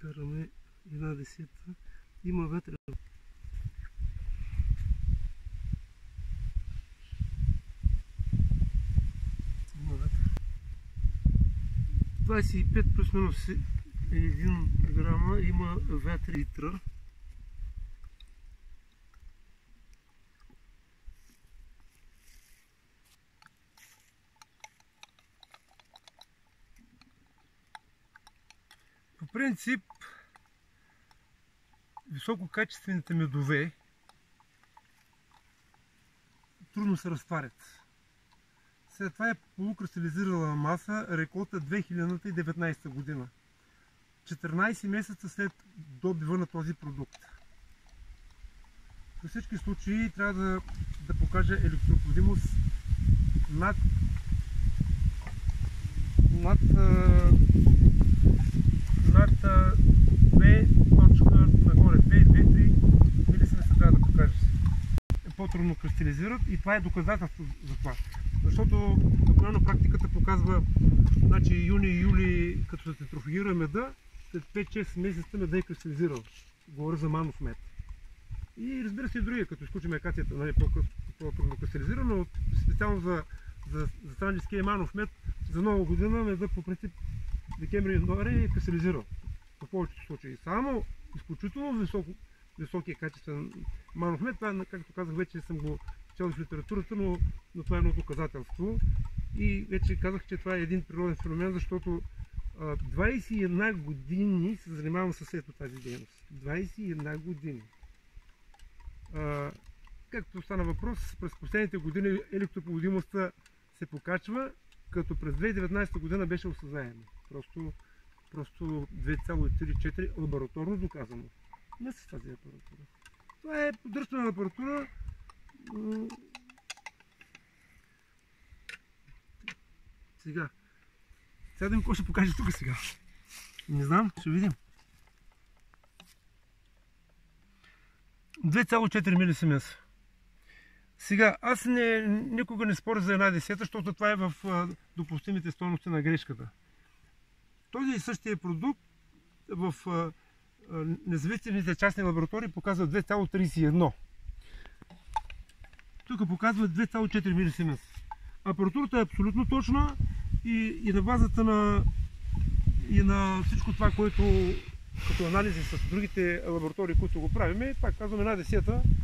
Караме една десета. Има вътре. Има вътре. 25 плюс минус 1 грама има вътре литра. По принцип, висококачествените медове трудно се разтварят. След това е полукристализирала маса, реколта 2019 година. 14 месеца след добива на този продукт. При всички случаи трябва да покажа електропроводимост над 2.3 милисименса трябва да покажеш. По-трудно кристализират и това е доказателство за това. Защото обикновено практиката показва, значи юни-юли, като се центрофугира меда, след 5-6 месеца меда е кристализирал. Говоря за манов мед. И разбира се и другия, като изключим акацията, нали, по-трудно кристализира, но специално за странджиския манов мед, за нова година меда по принцип декември-януари е кристализирал. В повечето случаи. Само изключително високия качествен манов мед, това, както казах, вече съм го чел в литературата, но това е едно доказателство. И вече казах, че това е един природен феномен, защото 21 години се занимавам с ето тази дейност. 21 години. Както стана въпрос, през последните години електропроводимостта се покачва, като през 2019 година беше осъзнаема. Просто 2,34 лабораторно доказано. Не с тази апаратура. Това е поддръжна апаратура. Сега да видим какво ще покаже тук сега. Не знам, ще видим. 2,4 милисименса. Сега, аз никога не споря за една десета, защото това е в допустимите стойности на грешката. Този същия продукт в независимите частни лаборатории показва 2,31. Тук показва 2,4 милисименса. Апаратурата е абсолютно точна и на базата на всичко това, което като анализи с другите лаборатории, които го правиме, пак казвам една десета.